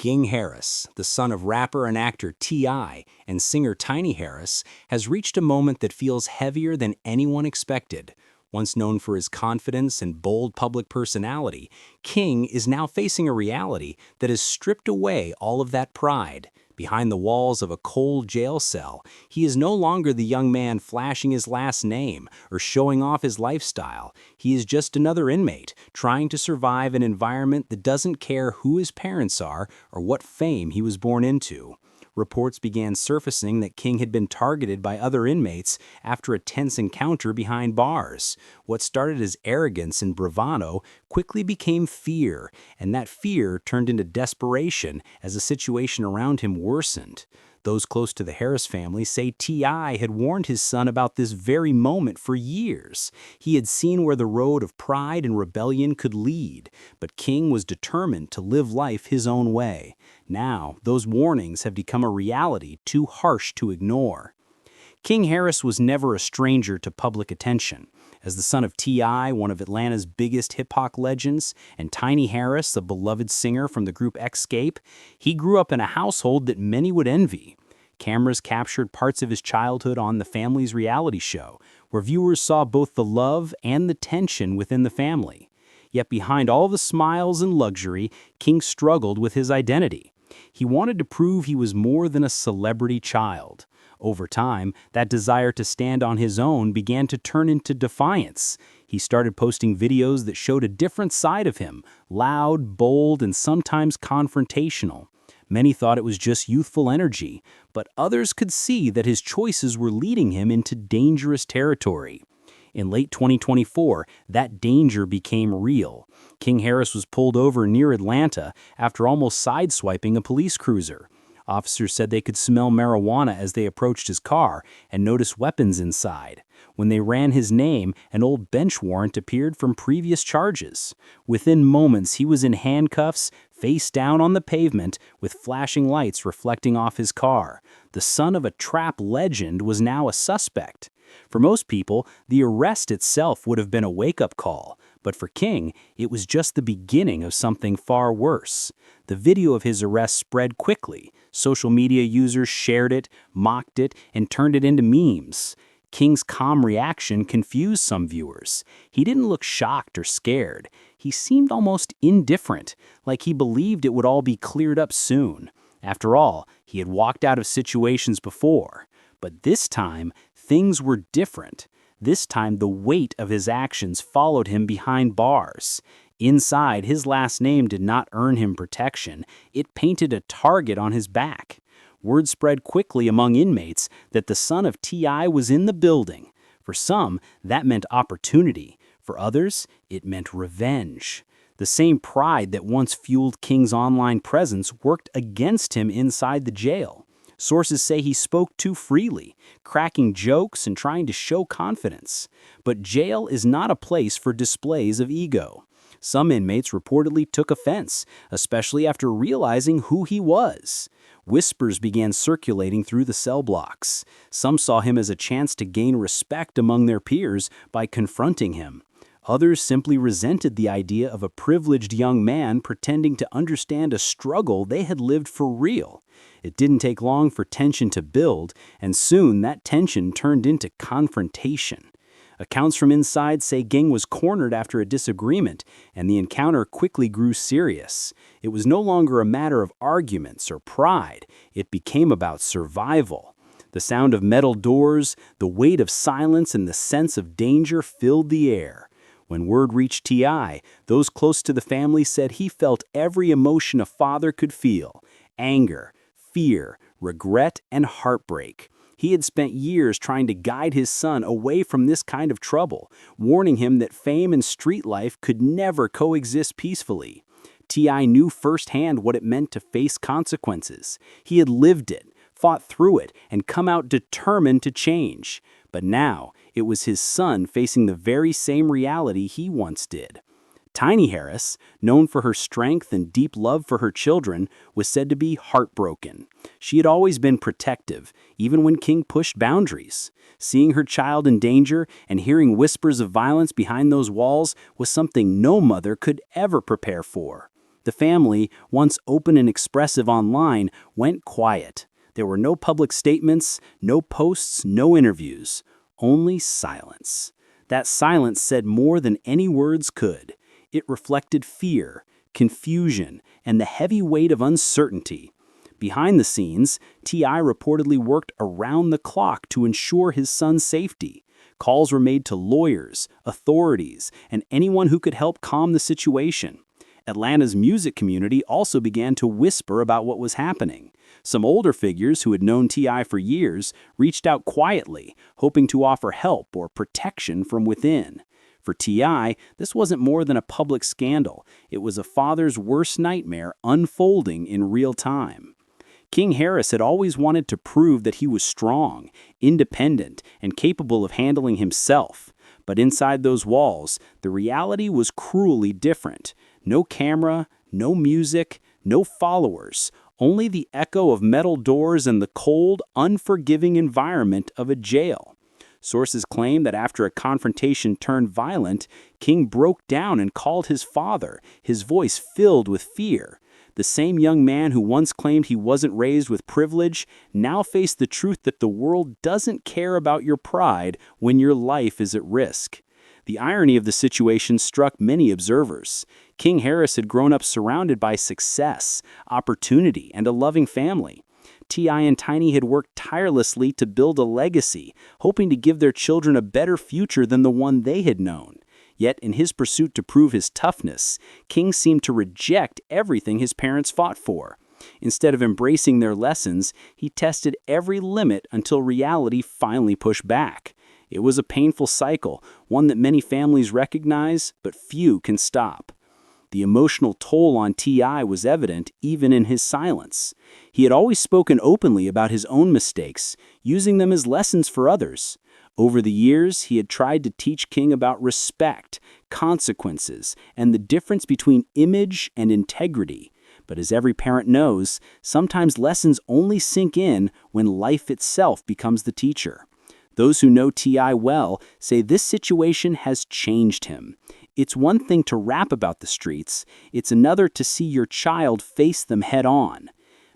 King Harris, the son of rapper and actor T.I. and singer Tiny Harris, has reached a moment that feels heavier than anyone expected. Once known for his confidence and bold public personality, King is now facing a reality that has stripped away all of that pride. Behind the walls of a cold jail cell, he is no longer the young man flashing his last name or showing off his lifestyle. He is just another inmate, trying to survive an environment that doesn't care who his parents are or what fame he was born into. Reports began surfacing that King had been targeted by other inmates after a tense encounter behind bars. What started as arrogance and bravado quickly became fear, and that fear turned into desperation as the situation around him worsened. Those close to the Harris family say T.I. had warned his son about this very moment for years. He had seen where the road of pride and rebellion could lead, but King was determined to live life his own way. Now, those warnings have become a reality too harsh to ignore. King Harris was never a stranger to public attention. As the son of T.I., one of Atlanta's biggest hip-hop legends, and Tiny Harris, a beloved singer from the group Xscape, he grew up in a household that many would envy. Cameras captured parts of his childhood on The Family's reality show, where viewers saw both the love and the tension within the family. Yet behind all the smiles and luxury, King struggled with his identity. He wanted to prove he was more than a celebrity child. Over time, that desire to stand on his own began to turn into defiance. He started posting videos that showed a different side of him, loud, bold, and sometimes confrontational. Many thought it was just youthful energy, but others could see that his choices were leading him into dangerous territory. In late 2024, that danger became real. King Harris was pulled over near Atlanta after almost sideswiping a police cruiser. Officers said they could smell marijuana as they approached his car and noticed weapons inside. When they ran his name, an old bench warrant appeared from previous charges. Within moments, he was in handcuffs, face down on the pavement, with flashing lights reflecting off his car. The son of a trap legend was now a suspect. For most people, the arrest itself would have been a wake-up call, but for King, it was just the beginning of something far worse. The video of his arrest spread quickly. Social media users shared it, mocked it, and turned it into memes. King's calm reaction confused some viewers. He didn't look shocked or scared. He seemed almost indifferent, like he believed it would all be cleared up soon. After all, he had walked out of situations before. But this time, things were different. This time, the weight of his actions followed him behind bars. Inside, his last name did not earn him protection. It painted a target on his back. Word spread quickly among inmates that the son of T.I. was in the building. For some, that meant opportunity. For others, it meant revenge. The same pride that once fueled King's online presence worked against him inside the jail. Sources say he spoke too freely, cracking jokes and trying to show confidence. But jail is not a place for displays of ego. Some inmates reportedly took offense, especially after realizing who he was. Whispers began circulating through the cell blocks. Some saw him as a chance to gain respect among their peers by confronting him. Others simply resented the idea of a privileged young man pretending to understand a struggle they had lived for real. It didn't take long for tension to build, and soon that tension turned into confrontation. Accounts from inside say King was cornered after a disagreement, and the encounter quickly grew serious. It was no longer a matter of arguments or pride. It became about survival. The sound of metal doors, the weight of silence, and the sense of danger filled the air. When word reached T.I., those close to the family said he felt every emotion a father could feel: anger, fear, regret, and heartbreak. He had spent years trying to guide his son away from this kind of trouble, warning him that fame and street life could never coexist peacefully. T.I. knew firsthand what it meant to face consequences. He had lived it, fought through it, and come out determined to change. But now, it was his son facing the very same reality he once did. Tiny Harris, known for her strength and deep love for her children, was said to be heartbroken. She had always been protective, even when King pushed boundaries. Seeing her child in danger and hearing whispers of violence behind those walls was something no mother could ever prepare for. The family, once open and expressive online, went quiet. There were no public statements, no posts, no interviews. Only silence. That silence said more than any words could. It reflected fear, confusion, and the heavy weight of uncertainty. Behind the scenes, T.I. reportedly worked around the clock to ensure his son's safety. Calls were made to lawyers, authorities, and anyone who could help calm the situation. Atlanta's music community also began to whisper about what was happening. Some older figures who had known T.I. for years reached out quietly, hoping to offer help or protection from within. For T.I., this wasn't more than a public scandal. It was a father's worst nightmare unfolding in real time. King Harris had always wanted to prove that he was strong, independent, and capable of handling himself. But inside those walls, the reality was cruelly different. No camera, no music, no followers, only the echo of metal doors and the cold, unforgiving environment of a jail. Sources claim that after a confrontation turned violent, King broke down and called his father, his voice filled with fear. The same young man who once claimed he wasn't raised with privilege now faced the truth that the world doesn't care about your pride when your life is at risk. The irony of the situation struck many observers. King Harris had grown up surrounded by success, opportunity, and a loving family. T.I. and Tiny had worked tirelessly to build a legacy, hoping to give their children a better future than the one they had known. Yet, in his pursuit to prove his toughness, King seemed to reject everything his parents fought for. Instead of embracing their lessons, he tested every limit until reality finally pushed back. It was a painful cycle, one that many families recognize, but few can stop. The emotional toll on T.I. was evident even in his silence. He had always spoken openly about his own mistakes, using them as lessons for others. Over the years, he had tried to teach King about respect, consequences, and the difference between image and integrity. But as every parent knows, sometimes lessons only sink in when life itself becomes the teacher. Those who know T.I. well say this situation has changed him. It's one thing to rap about the streets, it's another to see your child face them head on.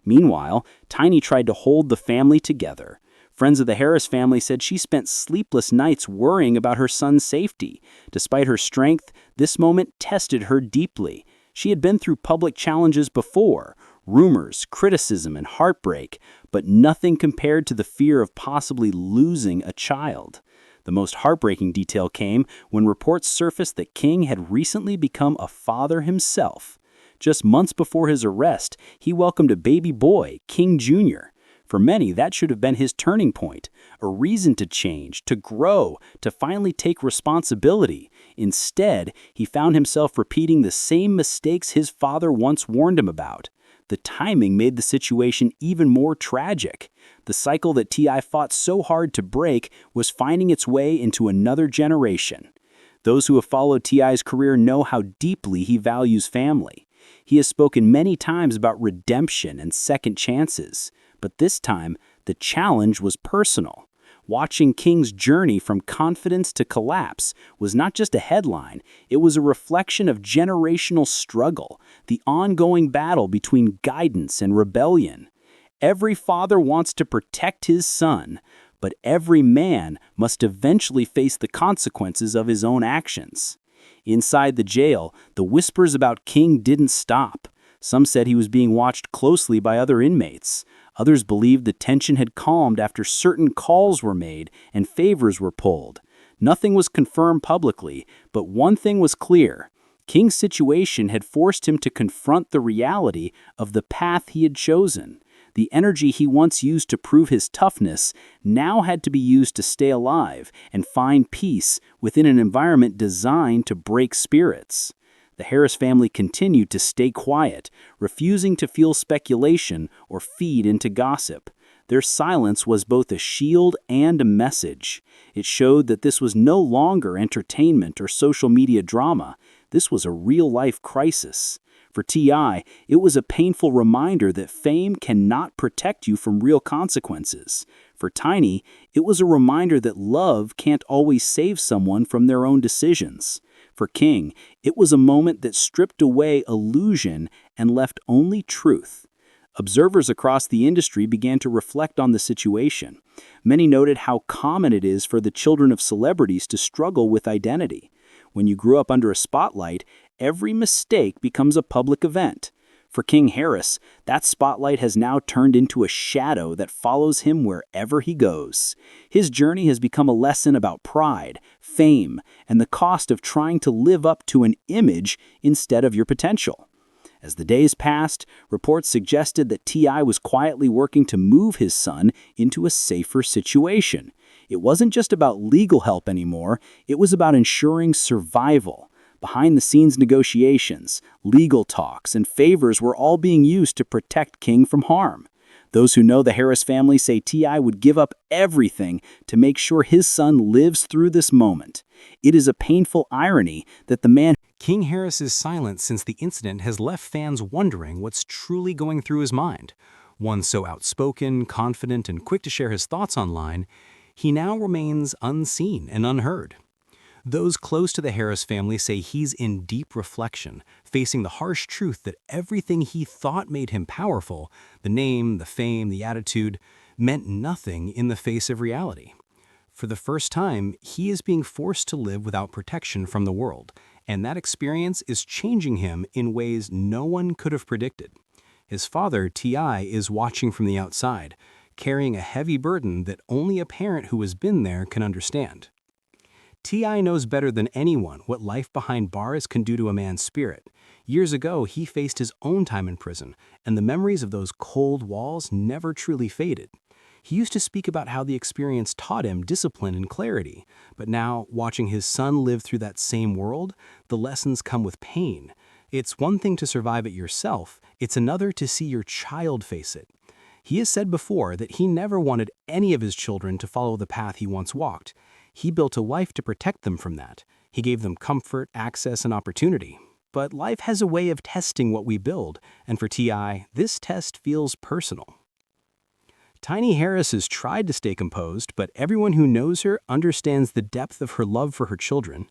Meanwhile, Tiny tried to hold the family together. Friends of the Harris family said she spent sleepless nights worrying about her son's safety. Despite her strength, this moment tested her deeply. She had been through public challenges before, rumors, criticism, and heartbreak, but nothing compared to the fear of possibly losing a child. The most heartbreaking detail came when reports surfaced that King had recently become a father himself. Just months before his arrest, he welcomed a baby boy, King Jr. For many, that should have been his turning point, a reason to change, to grow, to finally take responsibility. Instead, he found himself repeating the same mistakes his father once warned him about. The timing made the situation even more tragic. The cycle that T.I. fought so hard to break was finding its way into another generation. Those who have followed T.I.'s career know how deeply he values family. He has spoken many times about redemption and second chances, but this time, the challenge was personal. Watching King's journey from confidence to collapse was not just a headline, it was a reflection of generational struggle, the ongoing battle between guidance and rebellion. Every father wants to protect his son, but every man must eventually face the consequences of his own actions. Inside the jail, the whispers about King didn't stop. Some said he was being watched closely by other inmates. Others believed the tension had calmed after certain calls were made and favors were pulled. Nothing was confirmed publicly, but one thing was clear. King's situation had forced him to confront the reality of the path he had chosen. The energy he once used to prove his toughness now had to be used to stay alive and find peace within an environment designed to break spirits. The Harris family continued to stay quiet, refusing to fuel speculation or feed into gossip. Their silence was both a shield and a message. It showed that this was no longer entertainment or social media drama. This was a real-life crisis. For T.I., it was a painful reminder that fame cannot protect you from real consequences. For Tiny, it was a reminder that love can't always save someone from their own decisions. For King, it was a moment that stripped away illusion and left only truth. Observers across the industry began to reflect on the situation. Many noted how common it is for the children of celebrities to struggle with identity. When you grew up under a spotlight, every mistake becomes a public event. For King Harris, that spotlight has now turned into a shadow that follows him wherever he goes. His journey has become a lesson about pride, fame, and the cost of trying to live up to an image instead of your potential. As the days passed, reports suggested that T.I. was quietly working to move his son into a safer situation. It wasn't just about legal help anymore, it was about ensuring survival. Behind-the-scenes negotiations, legal talks, and favors were all being used to protect King from harm. Those who know the Harris family say T.I. would give up everything to make sure his son lives through this moment. It is a painful irony that the man King Harris's silence since the incident has left fans wondering what's truly going through his mind. One so outspoken, confident, and quick to share his thoughts online, he now remains unseen and unheard. Those close to the Harris family say he's in deep reflection, facing the harsh truth that everything he thought made him powerful, the name, the fame, the attitude, meant nothing in the face of reality. For the first time, he is being forced to live without protection from the world, and that experience is changing him in ways no one could have predicted. His father, T.I., is watching from the outside, carrying a heavy burden that only a parent who has been there can understand. T.I. knows better than anyone what life behind bars can do to a man's spirit. Years ago, he faced his own time in prison, and the memories of those cold walls never truly faded. He used to speak about how the experience taught him discipline and clarity, but now, watching his son live through that same world, the lessons come with pain. It's one thing to survive it yourself, it's another to see your child face it. He has said before that he never wanted any of his children to follow the path he once walked. He built a life to protect them from that. He gave them comfort, access, and opportunity. But life has a way of testing what we build, and for T.I., this test feels personal. Tiny Harris has tried to stay composed, but everyone who knows her understands the depth of her love for her children.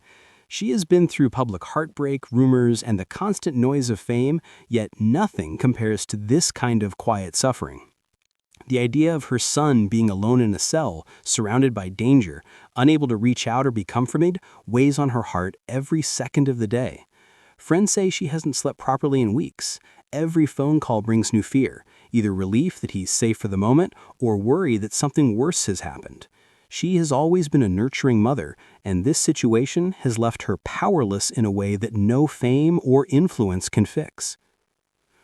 She has been through public heartbreak, rumors, and the constant noise of fame, yet nothing compares to this kind of quiet suffering. The idea of her son being alone in a cell, surrounded by danger, unable to reach out or be comforted, weighs on her heart every second of the day. Friends say she hasn't slept properly in weeks. Every phone call brings new fear, either relief that he's safe for the moment or worry that something worse has happened. She has always been a nurturing mother, and this situation has left her powerless in a way that no fame or influence can fix.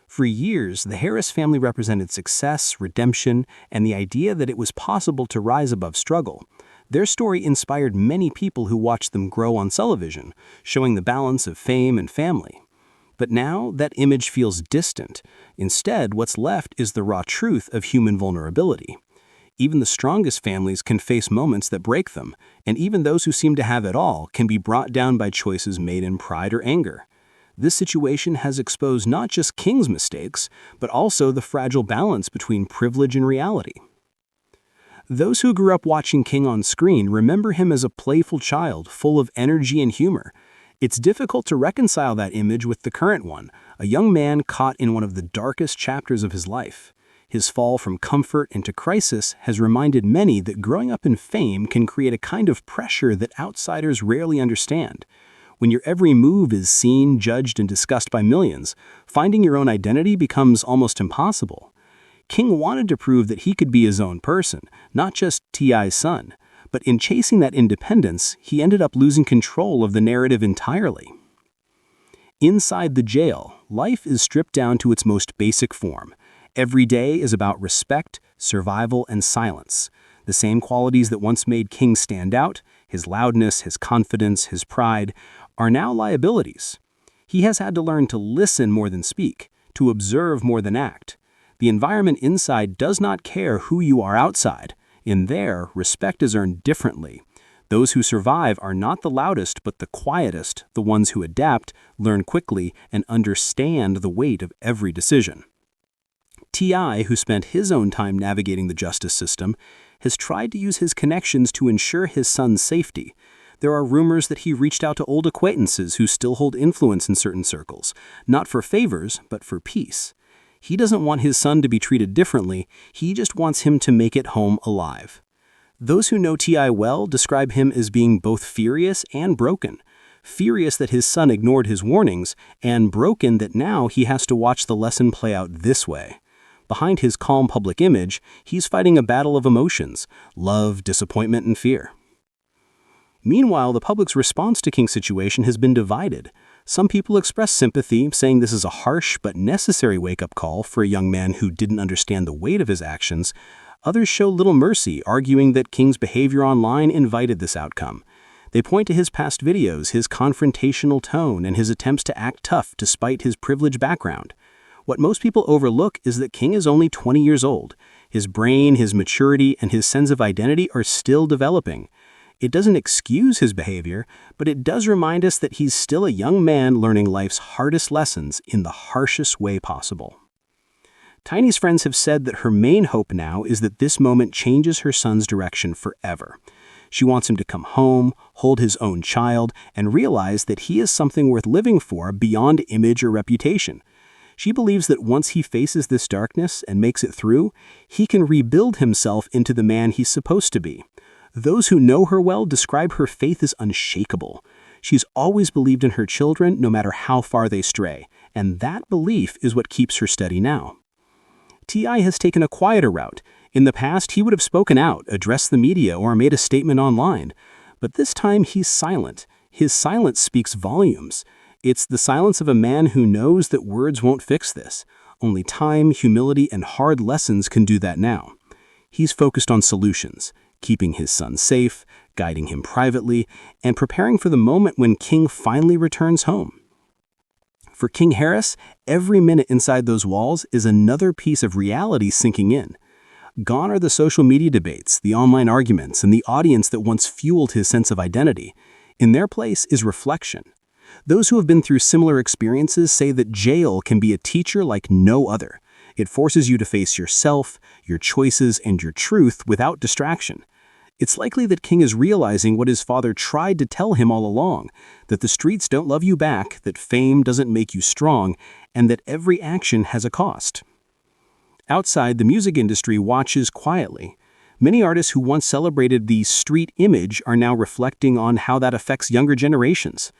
For years, the Harris family represented success, redemption, and the idea that it was possible to rise above struggle. Their story inspired many people who watched them grow on television, showing the balance of fame and family. But now, that image feels distant. Instead, what's left is the raw truth of human vulnerability. Even the strongest families can face moments that break them, and even those who seem to have it all can be brought down by choices made in pride or anger. This situation has exposed not just King's mistakes, but also the fragile balance between privilege and reality. Those who grew up watching King on screen remember him as a playful child full of energy and humor. It's difficult to reconcile that image with the current one, a young man caught in one of the darkest chapters of his life. His fall from comfort into crisis has reminded many that growing up in fame can create a kind of pressure that outsiders rarely understand. When your every move is seen, judged, and discussed by millions, finding your own identity becomes almost impossible. King wanted to prove that he could be his own person, not just T.I.'s son. But in chasing that independence, he ended up losing control of the narrative entirely. Inside the jail, life is stripped down to its most basic form. Every day is about respect, survival, and silence. The same qualities that once made King stand out, his loudness, his confidence, his pride, are now liabilities. He has had to learn to listen more than speak, to observe more than act. The environment inside does not care who you are outside. In there, respect is earned differently. Those who survive are not the loudest but the quietest, the ones who adapt, learn quickly, and understand the weight of every decision. T.I., who spent his own time navigating the justice system, has tried to use his connections to ensure his son's safety. There are rumors that he reached out to old acquaintances who still hold influence in certain circles, not for favors, but for peace. He doesn't want his son to be treated differently, he just wants him to make it home alive. Those who know T.I. well describe him as being both furious and broken. Furious that his son ignored his warnings, and broken that now he has to watch the lesson play out this way. Behind his calm public image, he's fighting a battle of emotions: love, disappointment, and fear. Meanwhile, the public's response to King's situation has been divided. Some people express sympathy, saying this is a harsh but necessary wake-up call for a young man who didn't understand the weight of his actions. Others show little mercy, arguing that King's behavior online invited this outcome. They point to his past videos, his confrontational tone, and his attempts to act tough despite his privileged background. What most people overlook is that King is only 20 years old. His brain, his maturity, and his sense of identity are still developing. It doesn't excuse his behavior, but it does remind us that he's still a young man learning life's hardest lessons in the harshest way possible. Tiny's friends have said that her main hope now is that this moment changes her son's direction forever. She wants him to come home, hold his own child, and realize that he is something worth living for beyond image or reputation. She believes that once he faces this darkness and makes it through, he can rebuild himself into the man he's supposed to be. Those who know her well describe her faith as unshakable. She's always believed in her children no matter how far they stray, and that belief is what keeps her steady now. T.I. has taken a quieter route. In the past, he would have spoken out, addressed the media, or made a statement online. But this time, he's silent. His silence speaks volumes. It's the silence of a man who knows that words won't fix this. Only time, humility, and hard lessons can do that now. He's focused on solutions, keeping his son safe, guiding him privately, and preparing for the moment when King finally returns home. For King Harris, every minute inside those walls is another piece of reality sinking in. Gone are the social media debates, the online arguments, and the audience that once fueled his sense of identity. In their place is reflection. Those who have been through similar experiences say that jail can be a teacher like no other. It forces you to face yourself, your choices, and your truth without distraction. It's likely that King is realizing what his father tried to tell him all along, that the streets don't love you back, that fame doesn't make you strong, and that every action has a cost. Outside, the music industry watches quietly. Many artists who once celebrated the street image are now reflecting on how that affects younger generations.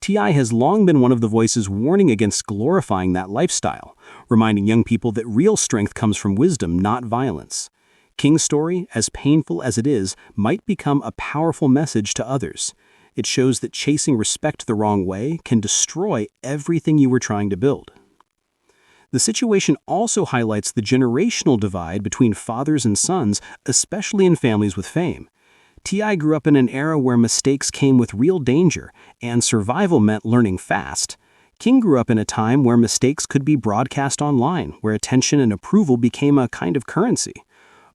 T.I. has long been one of the voices warning against glorifying that lifestyle, reminding young people that real strength comes from wisdom, not violence. King's story, as painful as it is, might become a powerful message to others. It shows that chasing respect the wrong way can destroy everything you were trying to build. The situation also highlights the generational divide between fathers and sons, especially in families with fame. T.I. grew up in an era where mistakes came with real danger, and survival meant learning fast. King grew up in a time where mistakes could be broadcast online, where attention and approval became a kind of currency.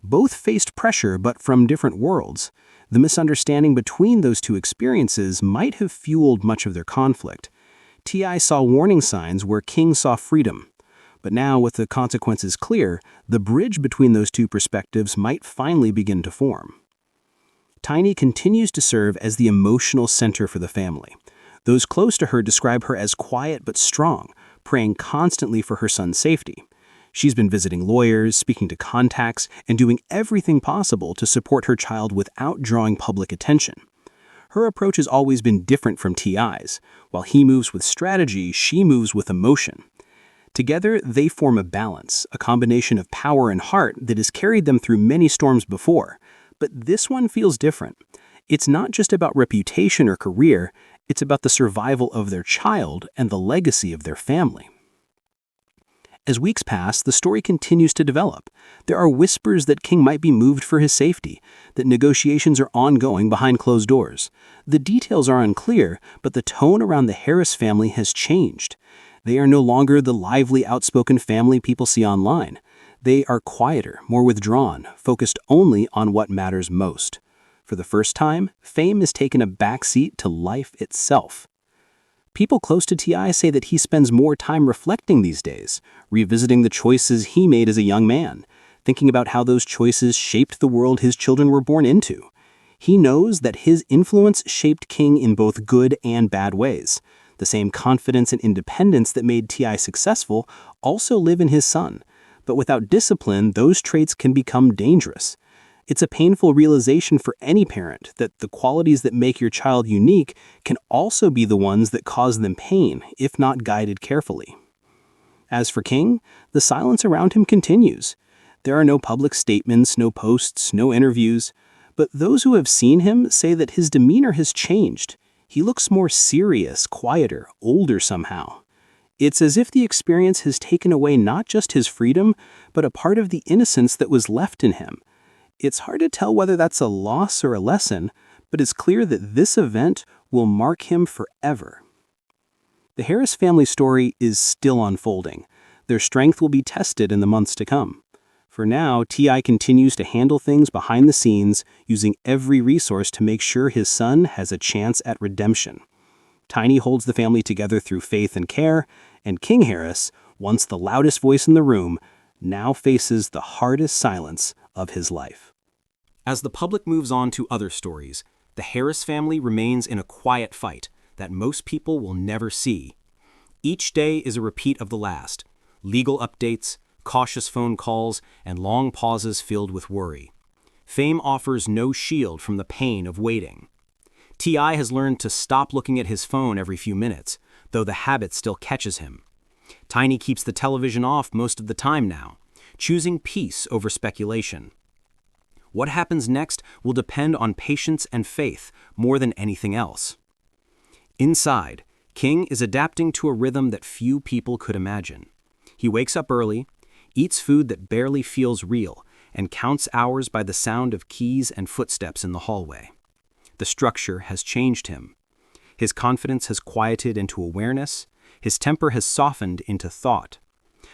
Both faced pressure, but from different worlds. The misunderstanding between those two experiences might have fueled much of their conflict. T.I. saw warning signs where King saw freedom. But now, with the consequences clear, the bridge between those two perspectives might finally begin to form. Tiny continues to serve as the emotional center for the family. Those close to her describe her as quiet but strong, praying constantly for her son's safety. She's been visiting lawyers, speaking to contacts, and doing everything possible to support her child without drawing public attention. Her approach has always been different from T.I.'s. While he moves with strategy, she moves with emotion. Together, they form a balance, a combination of power and heart that has carried them through many storms before. But this one feels different. It's not just about reputation or career, it's about the survival of their child and the legacy of their family. As weeks pass, the story continues to develop. There are whispers that King might be moved for his safety, that negotiations are ongoing behind closed doors. The details are unclear, but the tone around the Harris family has changed. They are no longer the lively, outspoken family people see online. They are quieter, more withdrawn, focused only on what matters most. For the first time, fame has taken a backseat to life itself. People close to T.I. say that he spends more time reflecting these days, revisiting the choices he made as a young man, thinking about how those choices shaped the world his children were born into. He knows that his influence shaped King in both good and bad ways. The same confidence and independence that made T.I. successful also live in his son. But without discipline, those traits can become dangerous. It's a painful realization for any parent that the qualities that make your child unique can also be the ones that cause them pain, if not guided carefully. As for King, the silence around him continues. There are no public statements, no posts, no interviews, but those who have seen him say that his demeanor has changed. He looks more serious, quieter, older somehow. It's as if the experience has taken away not just his freedom, but a part of the innocence that was left in him. It's hard to tell whether that's a loss or a lesson, but it's clear that this event will mark him forever. The Harris family story is still unfolding. Their strength will be tested in the months to come. For now, T.I. continues to handle things behind the scenes, using every resource to make sure his son has a chance at redemption. Tiny holds the family together through faith and care, and King Harris, once the loudest voice in the room, now faces the hardest silence of his life. As the public moves on to other stories, the Harris family remains in a quiet fight that most people will never see. Each day is a repeat of the last: legal updates, cautious phone calls, and long pauses filled with worry. Fame offers no shield from the pain of waiting. T.I. has learned to stop looking at his phone every few minutes, though the habit still catches him. Tiny keeps the television off most of the time now, choosing peace over speculation. What happens next will depend on patience and faith more than anything else. Inside, King is adapting to a rhythm that few people could imagine. He wakes up early, eats food that barely feels real, and counts hours by the sound of keys and footsteps in the hallway. The structure has changed him. His confidence has quieted into awareness. His temper has softened into thought.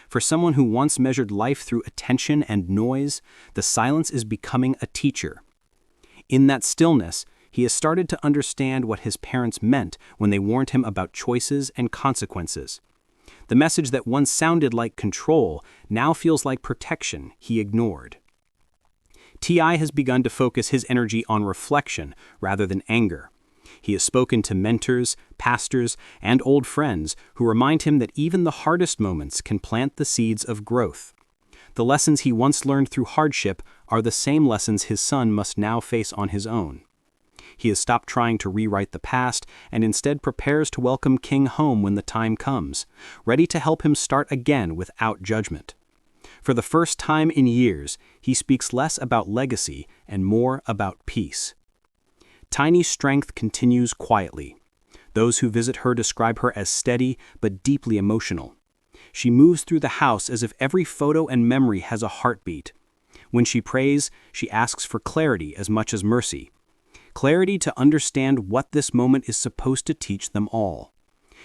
For someone who once measured life through attention and noise, the silence is becoming a teacher. In that stillness, he has started to understand what his parents meant when they warned him about choices and consequences. The message that once sounded like control now feels like protection he ignored. T.I. has begun to focus his energy on reflection rather than anger. He has spoken to mentors, pastors, and old friends who remind him that even the hardest moments can plant the seeds of growth. The lessons he once learned through hardship are the same lessons his son must now face on his own. He has stopped trying to rewrite the past and instead prepares to welcome King home when the time comes, ready to help him start again without judgment. For the first time in years, he speaks less about legacy and more about peace. Tiny's strength continues quietly. Those who visit her describe her as steady but deeply emotional. She moves through the house as if every photo and memory has a heartbeat. When she prays, she asks for clarity as much as mercy. Clarity to understand what this moment is supposed to teach them all.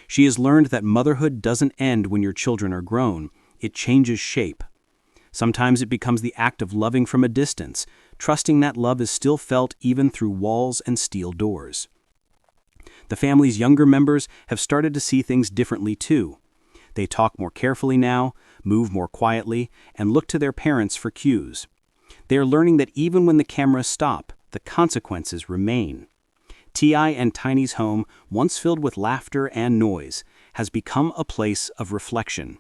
She has learned that motherhood doesn't end when your children are grown. It changes shape. Sometimes it becomes the act of loving from a distance, trusting that love is still felt even through walls and steel doors. The family's younger members have started to see things differently too. They talk more carefully now, move more quietly, and look to their parents for cues. They are learning that even when the cameras stop, the consequences remain. T.I. and Tiny's home, once filled with laughter and noise, has become a place of reflection.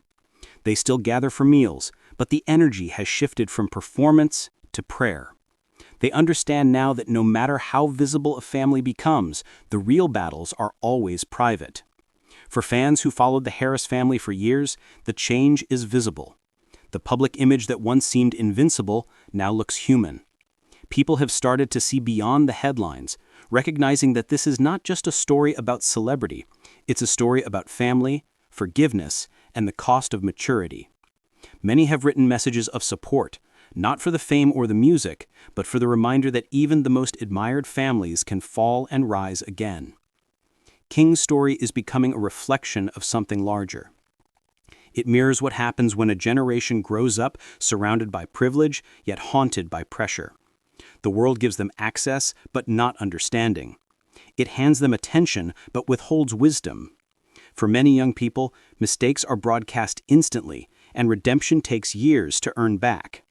They still gather for meals, but the energy has shifted from performance to prayer. They understand now that no matter how visible a family becomes, the real battles are always private. For fans who followed the Harris family for years, the change is visible. The public image that once seemed invincible now looks human. People have started to see beyond the headlines, recognizing that this is not just a story about celebrity, it's a story about family, forgiveness, and the cost of maturity. Many have written messages of support, not for the fame or the music, but for the reminder that even the most admired families can fall and rise again. King's story is becoming a reflection of something larger. It mirrors what happens when a generation grows up surrounded by privilege, yet haunted by pressure. The world gives them access, but not understanding. It hands them attention, but withholds wisdom. For many young people, mistakes are broadcast instantly, and redemption takes years to earn back.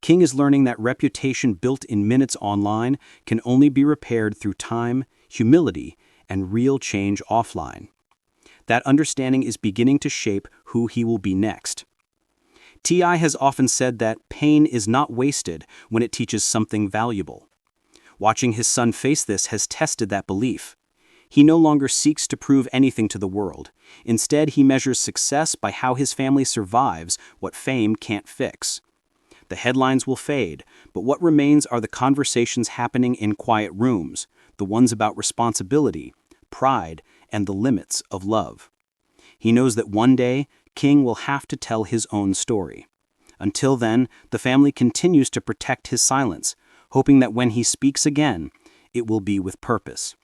King is learning that reputation built in minutes online can only be repaired through time, humility, and real change offline. That understanding is beginning to shape who he will be next. T.I. has often said that pain is not wasted when it teaches something valuable. Watching his son face this has tested that belief. He no longer seeks to prove anything to the world. Instead, he measures success by how his family survives what fame can't fix. The headlines will fade, but what remains are the conversations happening in quiet rooms, the ones about responsibility, pride, and the limits of love. He knows that one day, King will have to tell his own story. Until then, the family continues to protect his silence, hoping that when he speaks again, it will be with purpose.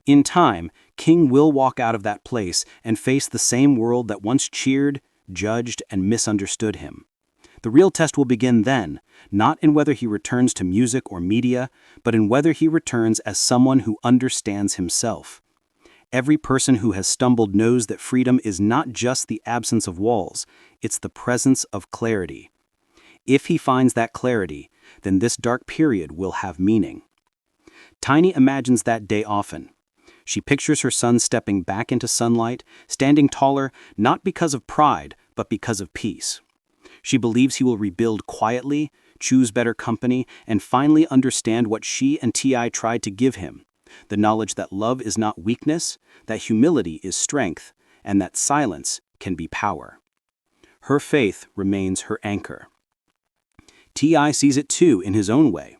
In time, King will walk out of that place and face the same world that once cheered, judged, and misunderstood him. The real test will begin then, not in whether he returns to music or media, but in whether he returns as someone who understands himself. Every person who has stumbled knows that freedom is not just the absence of walls, it's the presence of clarity. If he finds that clarity, then this dark period will have meaning. Tiny imagines that day often. She pictures her son stepping back into sunlight, standing taller not because of pride, but because of peace. She believes he will rebuild quietly, choose better company, and finally understand what she and T.I. tried to give him: the knowledge that love is not weakness, that humility is strength, and that silence can be power. Her faith remains her anchor. T.I. sees it too in his own way.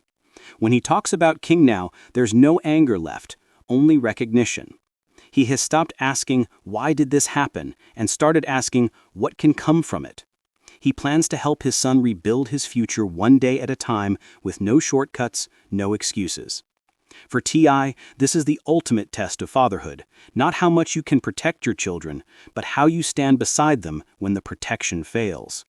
When he talks about King now, there's no anger left, only recognition. He has stopped asking, "Why did this happen?" and started asking, "What can come from it?" He plans to help his son rebuild his future one day at a time with no shortcuts, no excuses. For T.I., this is the ultimate test of fatherhood, not how much you can protect your children, but how you stand beside them when the protection fails.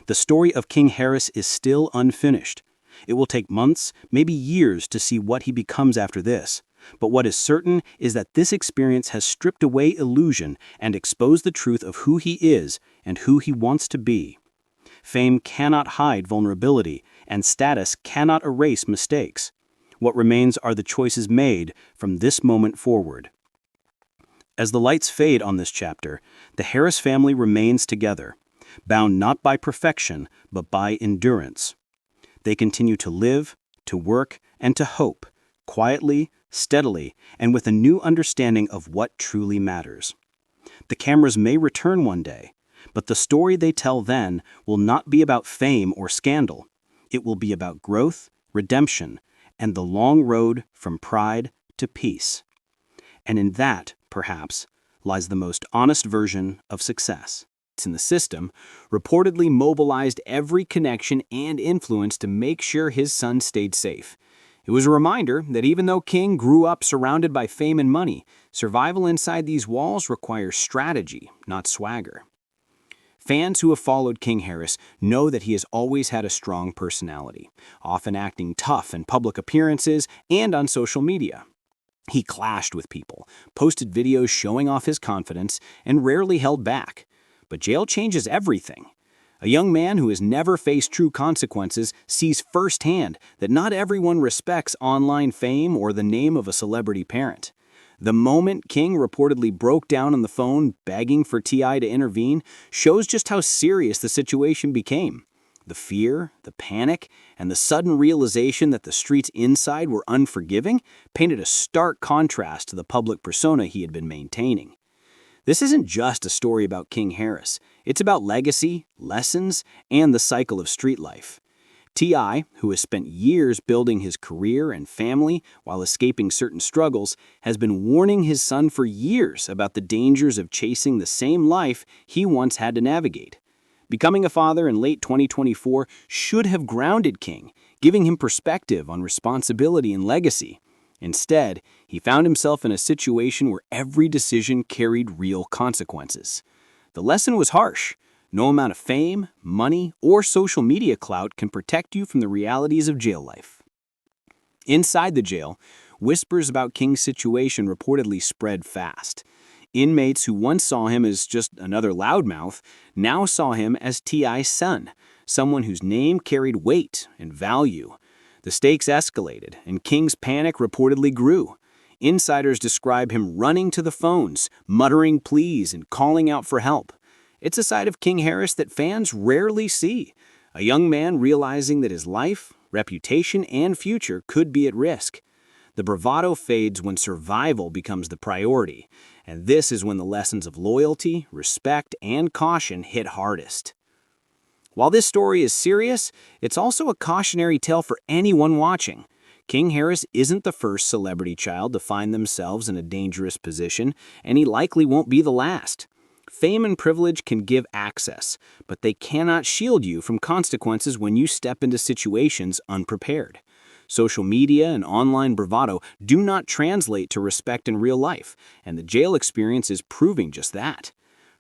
The story of King Harris is still unfinished. It will take months, maybe years, to see what he becomes after this. But what is certain is that this experience has stripped away illusion and exposed the truth of who he is and who he wants to be. Fame cannot hide vulnerability, and status cannot erase mistakes. What remains are the choices made from this moment forward. As the lights fade on this chapter, the Harris family remains together, bound not by perfection, but by endurance. They continue to live, to work, and to hope, quietly, steadily, and with a new understanding of what truly matters. The cameras may return one day, but the story they tell then will not be about fame or scandal. It will be about growth, redemption, and the long road from pride to peace. And in that, perhaps, lies the most honest version of success. In the system, reportedly mobilized every connection and influence to make sure his son stayed safe. It was a reminder that even though King grew up surrounded by fame and money, survival inside these walls requires strategy, not swagger. Fans who have followed King Harris know that he has always had a strong personality, often acting tough in public appearances and on social media. He clashed with people, posted videos showing off his confidence, and rarely held back. But jail changes everything. A young man who has never faced true consequences sees firsthand that not everyone respects online fame or the name of a celebrity parent. The moment King reportedly broke down on the phone begging for T.I. to intervene shows just how serious the situation became. The fear, the panic, and the sudden realization that the streets inside were unforgiving painted a stark contrast to the public persona he had been maintaining. This isn't just a story about King Harris. It's about legacy, lessons, and the cycle of street life. T.I., who has spent years building his career and family while escaping certain struggles, has been warning his son for years about the dangers of chasing the same life he once had to navigate. Becoming a father in late 2024 should have grounded King, giving him perspective on responsibility and legacy. Instead, he found himself in a situation where every decision carried real consequences. The lesson was harsh. No amount of fame, money, or social media clout can protect you from the realities of jail life. Inside the jail, whispers about King's situation reportedly spread fast. Inmates who once saw him as just another loudmouth now saw him as T.I.'s son, someone whose name carried weight and value. The stakes escalated, and King's panic reportedly grew. Insiders describe him running to the phones, muttering pleas and calling out for help. It's a side of King Harris that fans rarely see. A young man realizing that his life, reputation, and future could be at risk. The bravado fades when survival becomes the priority, and this is when the lessons of loyalty, respect, and caution hit hardest. While this story is serious, it's also a cautionary tale for anyone watching. King Harris isn't the first celebrity child to find themselves in a dangerous position, and he likely won't be the last. Fame and privilege can give access, but they cannot shield you from consequences when you step into situations unprepared. Social media and online bravado do not translate to respect in real life, and the jail experience is proving just that.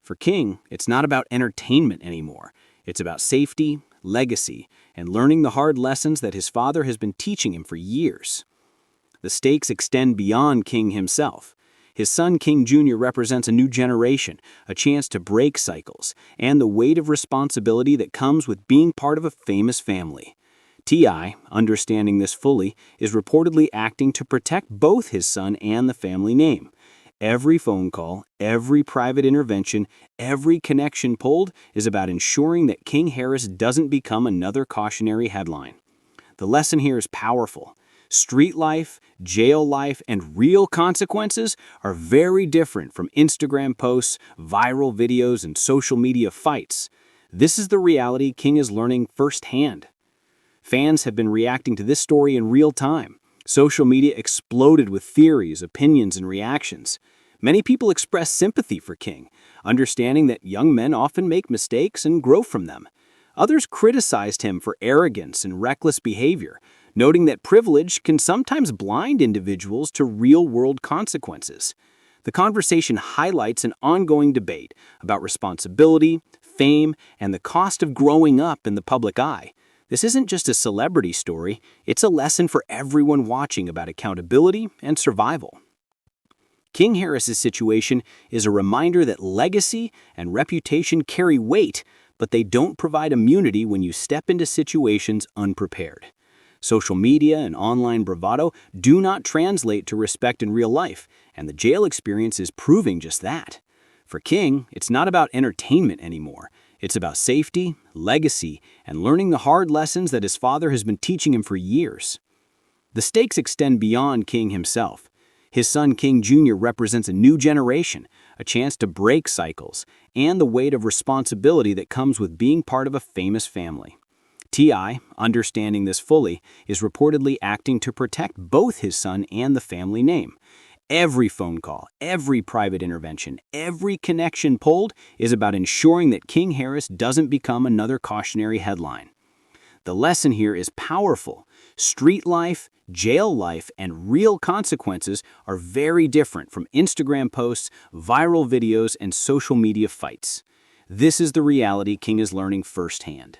For King, it's not about entertainment anymore. It's about safety, legacy, and learning the hard lessons that his father has been teaching him for years. The stakes extend beyond King himself. His son King Jr. represents a new generation, a chance to break cycles, and the weight of responsibility that comes with being part of a famous family. T.I., understanding this fully, is reportedly acting to protect both his son and the family name. Every phone call, every private intervention, every connection pulled is about ensuring that King Harris doesn't become another cautionary headline. The lesson here is powerful. Street life, jail life, and real consequences are very different from Instagram posts, viral videos, and social media fights. This is the reality King is learning firsthand. Fans have been reacting to this story in real time. Social media exploded with theories, opinions, and reactions. Many people express sympathy for King, understanding that young men often make mistakes and grow from them. Others criticized him for arrogance and reckless behavior, noting that privilege can sometimes blind individuals to real-world consequences. The conversation highlights an ongoing debate about responsibility, fame, and the cost of growing up in the public eye. This isn't just a celebrity story, it's a lesson for everyone watching about accountability and survival. King Harris's situation is a reminder that legacy and reputation carry weight, but they don't provide immunity when you step into situations unprepared. Social media and online bravado do not translate to respect in real life, and the jail experience is proving just that. For King, it's not about entertainment anymore. It's about safety, legacy, and learning the hard lessons that his father has been teaching him for years. The stakes extend beyond King himself. His son King Jr. represents a new generation, a chance to break cycles, and the weight of responsibility that comes with being part of a famous family. T.I., understanding this fully, is reportedly acting to protect both his son and the family name. Every phone call, every private intervention, every connection pulled is about ensuring that King Harris doesn't become another cautionary headline. The lesson here is powerful. Street life, jail life, and real consequences are very different from Instagram posts, viral videos, and social media fights. This is the reality King is learning firsthand.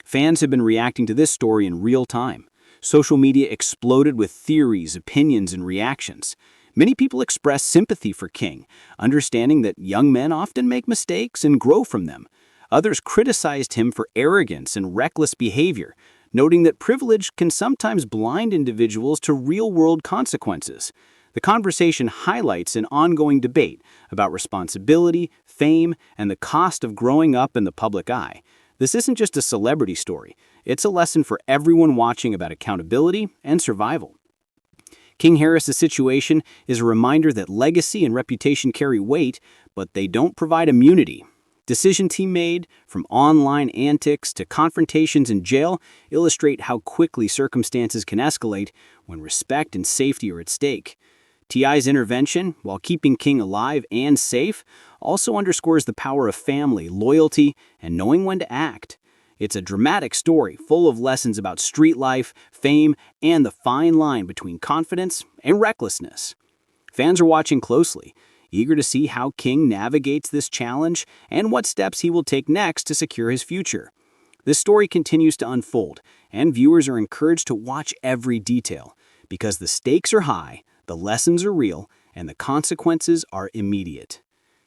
Fans have been reacting to this story in real time. Social media exploded with theories, opinions, and reactions. Many people express sympathy for King, understanding that young men often make mistakes and grow from them. Others criticized him for arrogance and reckless behavior, noting that privilege can sometimes blind individuals to real-world consequences. The conversation highlights an ongoing debate about responsibility, fame, and the cost of growing up in the public eye. This isn't just a celebrity story. It's a lesson for everyone watching about accountability and survival. King Harris's situation is a reminder that legacy and reputation carry weight, but they don't provide immunity. Decisions he made, from online antics to confrontations in jail, illustrate how quickly circumstances can escalate when respect and safety are at stake. T.I.'s intervention, while keeping King alive and safe, also underscores the power of family, loyalty, and knowing when to act. It's a dramatic story full of lessons about street life, fame, and the fine line between confidence and recklessness. Fans are watching closely, eager to see how King navigates this challenge and what steps he will take next to secure his future. This story continues to unfold, and viewers are encouraged to watch every detail, because the stakes are high, the lessons are real, and the consequences are immediate.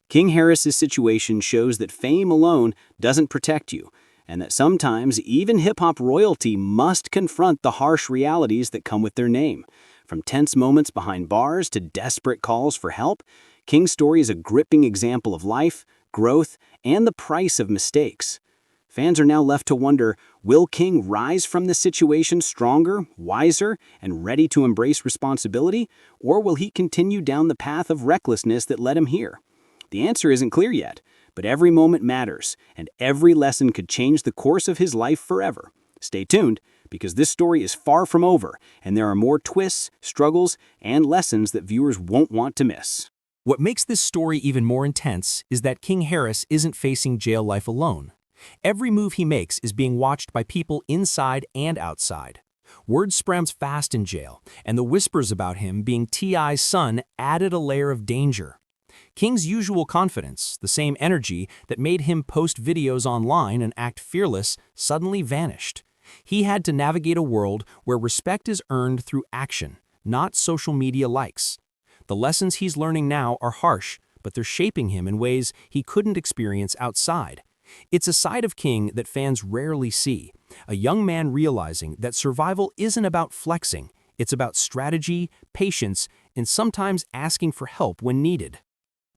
King Harris's situation shows that fame alone doesn't protect you, and that sometimes even hip-hop royalty must confront the harsh realities that come with their name. From tense moments behind bars to desperate calls for help, King's story is a gripping example of life, growth, and the price of mistakes. Fans are now left to wonder, will King rise from this situation stronger, wiser, and ready to embrace responsibility, or will he continue down the path of recklessness that led him here? The answer isn't clear yet, but every moment matters, and every lesson could change the course of his life forever. Stay tuned, because this story is far from over, and there are more twists, struggles, and lessons that viewers won't want to miss. What makes this story even more intense is that King Harris isn't facing jail life alone. Every move he makes is being watched by people inside and outside. Word spreads fast in jail, and the whispers about him being T.I.'s son added a layer of danger. King's usual confidence, the same energy that made him post videos online and act fearless, suddenly vanished. He had to navigate a world where respect is earned through action, not social media likes. The lessons he's learning now are harsh, but they're shaping him in ways he couldn't experience outside. It's a side of King that fans rarely see, a young man realizing that survival isn't about flexing, it's about strategy, patience, and sometimes asking for help when needed.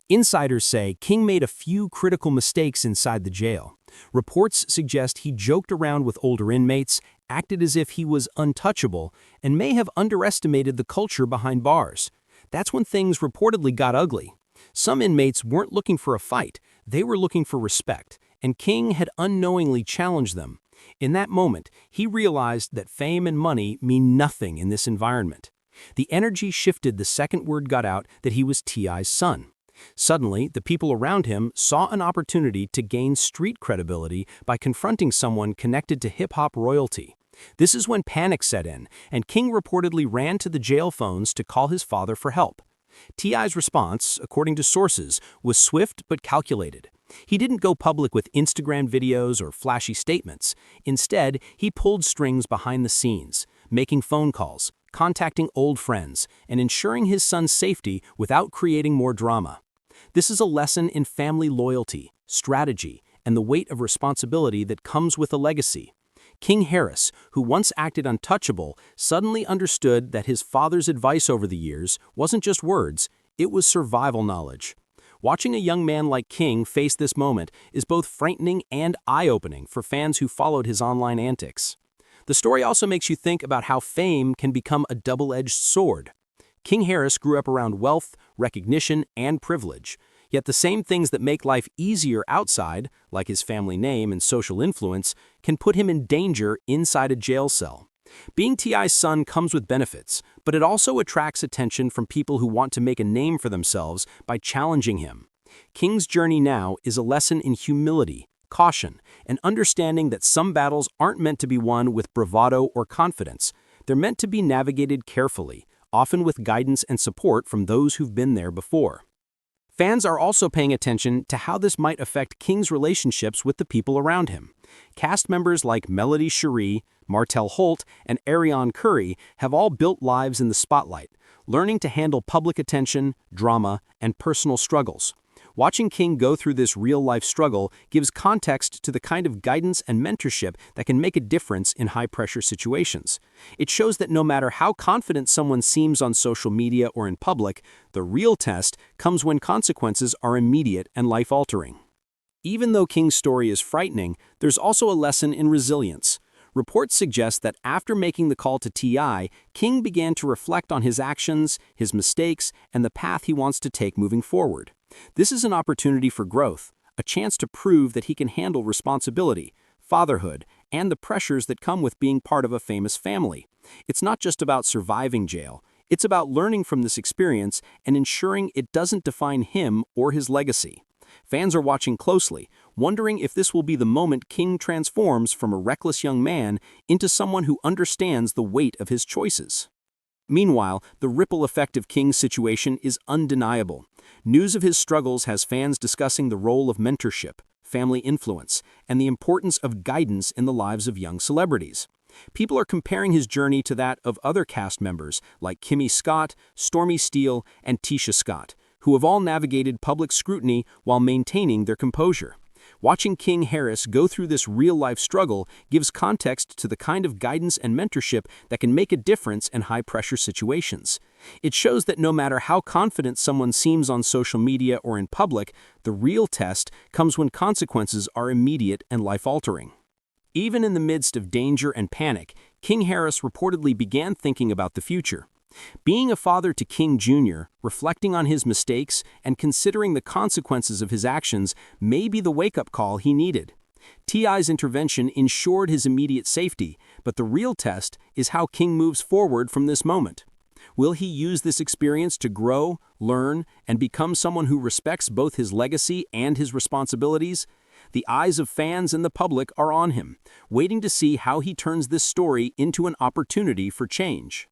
Insiders say King made a few critical mistakes inside the jail. Reports suggest he joked around with older inmates, acted as if he was untouchable, and may have underestimated the culture behind bars. That's when things reportedly got ugly. Some inmates weren't looking for a fight, they were looking for respect, and King had unknowingly challenged them. In that moment, he realized that fame and money mean nothing in this environment. The energy shifted the second word got out that he was T.I.'s son. Suddenly, the people around him saw an opportunity to gain street credibility by confronting someone connected to hip-hop royalty. This is when panic set in, and King reportedly ran to the jail phones to call his father for help. T.I.'s response, according to sources, was swift but calculated. He didn't go public with Instagram videos or flashy statements. Instead, he pulled strings behind the scenes, making phone calls, contacting old friends, and ensuring his son's safety without creating more drama. This is a lesson in family loyalty, strategy, and the weight of responsibility that comes with a legacy. King Harris, who once acted untouchable, suddenly understood that his father's advice over the years wasn't just words, it was survival knowledge. Watching a young man like King face this moment is both frightening and eye-opening for fans who followed his online antics. The story also makes you think about how fame can become a double-edged sword. King Harris grew up around wealth, recognition, and privilege. Yet the same things that make life easier outside, like his family name and social influence, can put him in danger inside a jail cell. Being T.I.'s son comes with benefits, but it also attracts attention from people who want to make a name for themselves by challenging him. King's journey now is a lesson in humility, caution, and understanding that some battles aren't meant to be won with bravado or confidence. They're meant to be navigated carefully, often with guidance and support from those who've been there before. Fans are also paying attention to how this might affect King's relationships with the people around him. Cast members like Melody Cherie, Martell Holt, and Ariane Curry have all built lives in the spotlight, learning to handle public attention, drama, and personal struggles. Watching King go through this real-life struggle gives context to the kind of guidance and mentorship that can make a difference in high-pressure situations. It shows that no matter how confident someone seems on social media or in public, the real test comes when consequences are immediate and life-altering. Even though King's story is frightening, there's also a lesson in resilience. Reports suggest that after making the call to T.I., King began to reflect on his actions, his mistakes, and the path he wants to take moving forward. This is an opportunity for growth, a chance to prove that he can handle responsibility, fatherhood, and the pressures that come with being part of a famous family. It's not just about surviving jail, it's about learning from this experience and ensuring it doesn't define him or his legacy. Fans are watching closely, wondering if this will be the moment King transforms from a reckless young man into someone who understands the weight of his choices. Meanwhile, the ripple effect of King's situation is undeniable. News of his struggles has fans discussing the role of mentorship, family influence, and the importance of guidance in the lives of young celebrities. People are comparing his journey to that of other cast members like Kimmy Scott, Stormy Steele, and Tisha Scott, who have all navigated public scrutiny while maintaining their composure. Watching King Harris go through this real-life struggle gives context to the kind of guidance and mentorship that can make a difference in high-pressure situations. It shows that no matter how confident someone seems on social media or in public, the real test comes when consequences are immediate and life-altering. Even in the midst of danger and panic, King Harris reportedly began thinking about the future. Being a father to King Jr., reflecting on his mistakes, and considering the consequences of his actions may be the wake-up call he needed. T.I.'s intervention ensured his immediate safety, but the real test is how King moves forward from this moment. Will he use this experience to grow, learn, and become someone who respects both his legacy and his responsibilities? The eyes of fans and the public are on him, waiting to see how he turns this story into an opportunity for change.